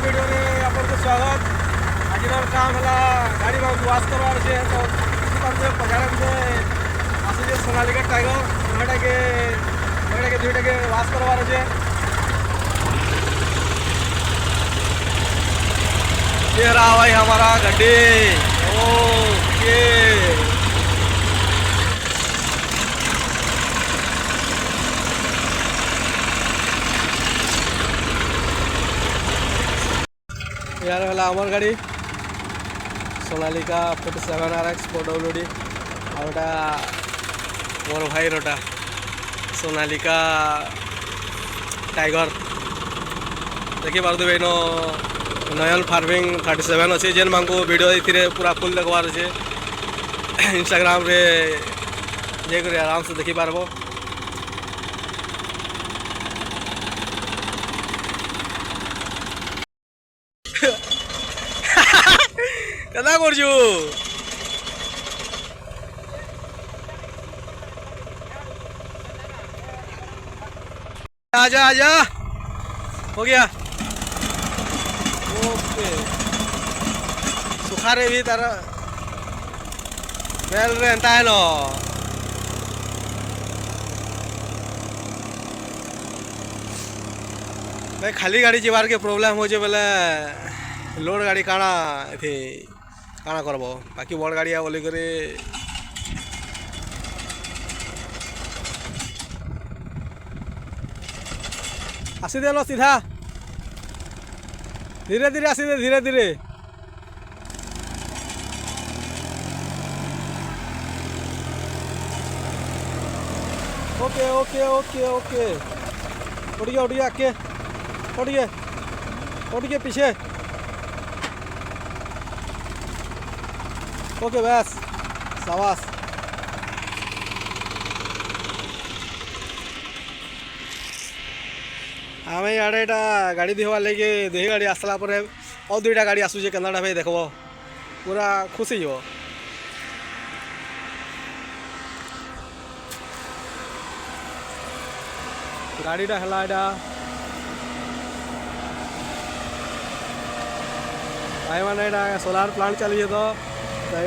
Video में आपको स्वागत। आज काम है गाड़ी वाश करवार है तो पचारे आस सोनालिका टाइगर दुईटा के वाश करवार है। ये रहा भाई हमारा गड्डी। ओके यार है आमर गाड़ी सोनालिका 47 RX 4WD और मोर भाई रोटा सोनालिका टाइगर देखी पार्थ भाई नो नयन फार्मिंग 37 अच्छे जेन मांको वीडियो ये पूरा फुल देखवार अच्छे इंस्टाग्राम रे ये कर आराम से देखी पारबो। कदा करजु आजा आजा हो गया। ओके सुखारे भी तार बेल रे एंता है नो भाई खाली गाड़ी जीवार के प्रॉब्लम हो जे बोले लोड गाड़ी काना थी काना करबो बाकी बड़ गाड़ी आ बोली करे आसी देलो सीधा धीरे धीरे आसी दे धीरे धीरे। ओके ओके ओके ओके उठ गया आके उठ गया पीछे। ओके बस शाबाश। आम इे गाड़ी दिखवार लगे दुई गाड़ी आसला और दुईटा गाड़ी आसूचे केनटा भाई देखो पूरा खुश हो। गाड़ीटा है भाई मैंने सोलार प्लांट चलिए तो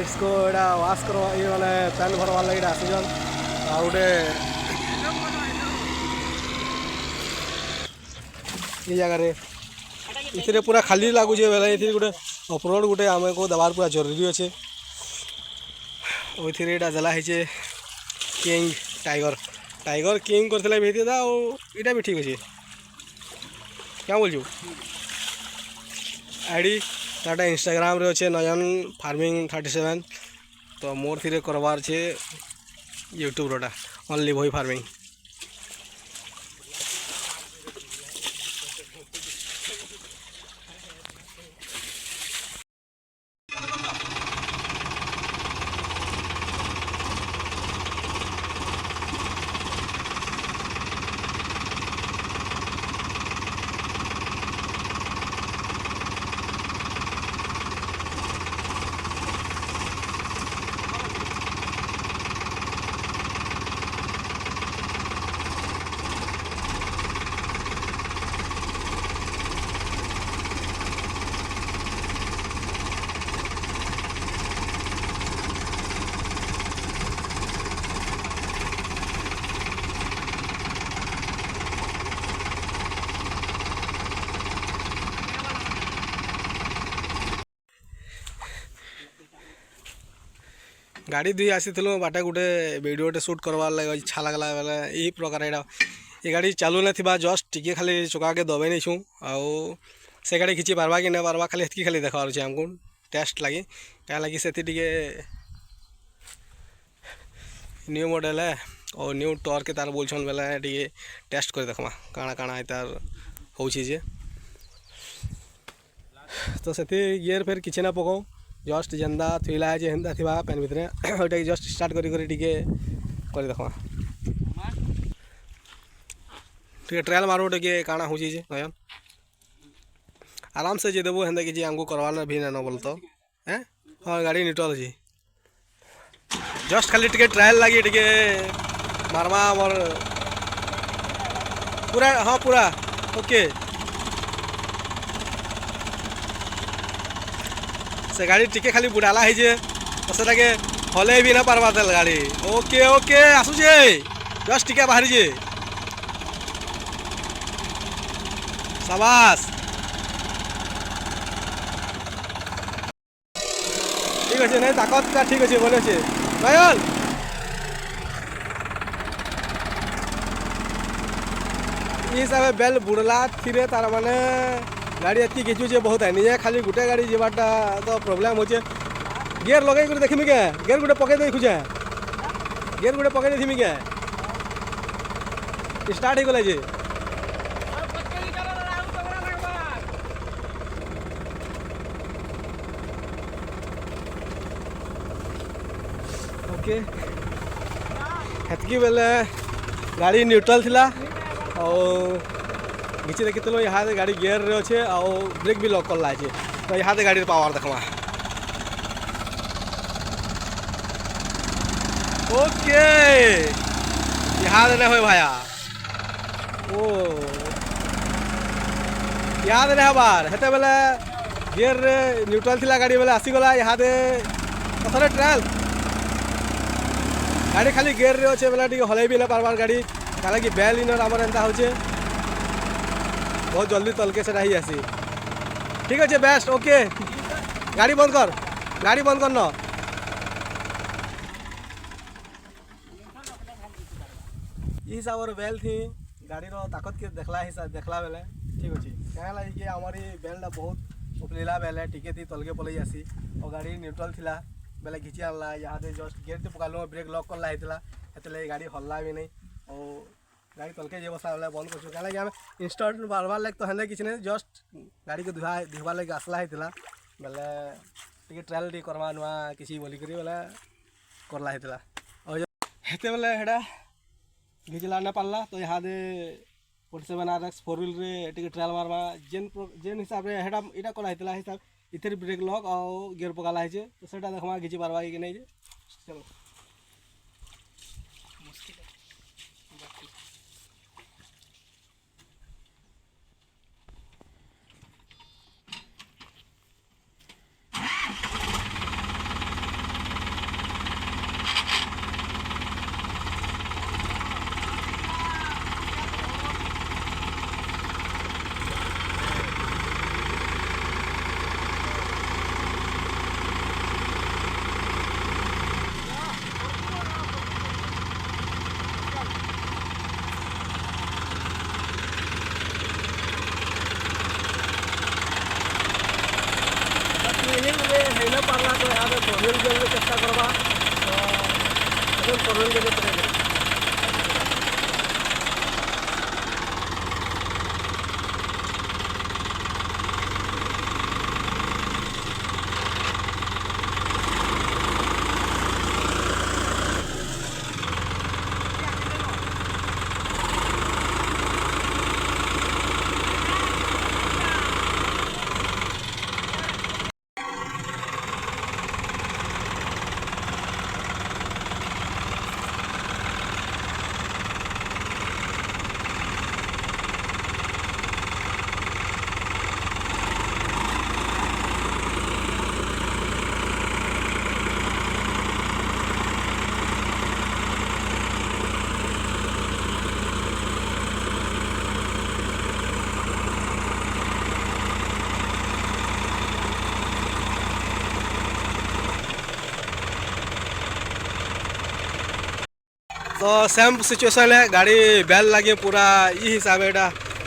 इसको एटा वाश करो ये मैंने तेल भरवार लगे आसुन आ गोटे ये जगह इथे पूरा खाली लगुचे बेले ये गोटे अपलोड गोटे आम को देवार पूरा जरूरी अच्छे। ये जला है किंग टाइगर किंग करते भेज था और भी ठीक अच्छे क्या बोलूँ आईडी ताटा इंस्टाग्राम रे अच्छे नयन फार्मिंग 37 तो मोर थी करवार छे यूट्यूब रोटा ओनली भई फार्मिंग। गाड़ी दुई आसी बाटे गोटे वीडियोटे सुट करवार लगे इच्छा लगला बेले यही प्रकार यहाँ ये गाड़ी चालू नहीं थी जस्ट टिके खाली चका के दबे नहीं छूँ आउ से गाड़ी खिंची पार्बा कि नहीं पार्बा खाली हेतकी खाली देखार अच्छे आमको टेस्ट लगी क्या लगी से न्यू मॉडल है और न्यू टॉर्क के तार बोलछन बेले टे टेस्ट कर देखमा काଣା काଣା तार होचे तो से गियर फिर किसी ना पकाऊ जस्ट जेन्दा थुला है हेन्दा थी पेन भितर जस्ट स्टार्ट कर देखमा टे ट्रायल मारो टे काଣା हो नयन आराम से जे देवो हेन्दा कि आमको करवाना भी ना बोल तो हैं हाँ गाड़ी न्यूट्रल अच्छी जस्ट खाली टे ट्रायल लगी टे मारमा मोर पूरा हाँ पूरा ओके से गाड़ी टिके खाली बुड़ाला है जे तो सेटाके हले भी ना पारबा तेल गाड़ी ओके ओके आसुचे जस्ट टिके बाहरी जे शाबाश ठीक अच्छे नहीं ताकत ठीक अच्छे बोले अच्छे नयन हिसाब से बेल बुड़ला थी तार माने गाड़ी एति घिचुचे बहुत है निजे खाली गोटे गाड़ी जीवाटा तो प्रोब्लेम होचे गियर लगे कर देखिमी के गियर गोटे पके दे खुजे गियर गोटे पके देथिमी के स्टार्ट हो गले जे ओके हेतकी बेले गाड़ी न्यूट्रल थिला और घिची देखी तो यहाँ गाड़ी गियर रे अच्छे और ब्रेक भी लॉक करला है तो यहाँ गाड़ी पावर देखमा ओके यहाँ देने हो भाया ओ यहाँ देने बार हेते बेले गियर रे न्यूट्रल थिला गाड़ी बेले आसीगला यहाँ दे थोड़े ट्रायल गाड़ी खाली गियर रे अच्छे बेले टी हलै भी ना पारबार गाड़ी कहीं कि बेल इनर आमर एंता होचे बहुत जल्दी तलके से ही आसी ठीक अच्छे बेस्ट ओके गाड़ी बंद कर न हिसाब से बेल थी गाड़ी ताकत के देखला बेले ठीक अच्छे क्या लगे कि हमारी बेलटा बहुत उपलीला बेल है टिके थी तलके पलि आसी और गाड़ी न्यूट्रल थिला बेले घिची आनला यहाँ जस्ट गेट पकालू ब्रेक लॉक करला हेतु गाड़ी हल्ला भी नहीं और गाड़ी तलके जे बसा बंद कर क्या लगे आम इंस्टॉल बारबार लगे तो हेल्ले किसी नहीं जस्ट गाड़ी को धुआर लगे आसला होता बेले टे ट्रायल टी करमा नुआ किसी बोलिक बेले करला होता और हेते बेले हेटा घिचला ना पारला तो यहाँ दे 47 RX 4 व्हील रे टे ट्रायल मारवा जेन हिसाब से हेटा इटा करा होता हिसाब इधर ब्रेक लॉक और गियर पकाला है तो सेटा देखमा घिची पारवा कि नहीं चलो हेल्ले पारला तो यहाँ फोरव्हील गेले चेष्टा करवा तो फोरव्हील गेले पड़ेगा तो सेम सिचुएशन है गाड़ी बेल लगे पूरा ये हिसाब से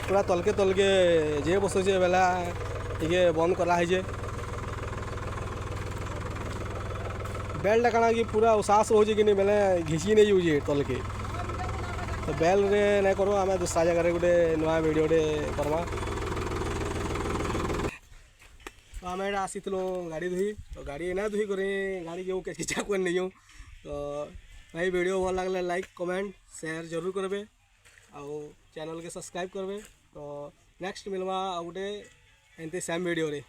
पूरा तलके जे बसुचे बेला टे बंद करा है बेलटा कଣା कि पूरा उसास हो कि नहीं बेले घिची नहीं जाऊे तलके तो बेल रे नहीं करो आम दूसरा जगह गोटे नुआ वीडियो करमा तो आम एटा आसी गाड़ी धुई तो गाड़ी ना धुई कर गाड़ी के खिचा कर नहीं तो भाई वीडियो भल लगे लाइक कमेंट शेयर जरूर करेंगे और चैनल के सब्सक्राइब करेंगे तो नेक्स्ट मिलवा गोटे एमती सेम वीडियो रे।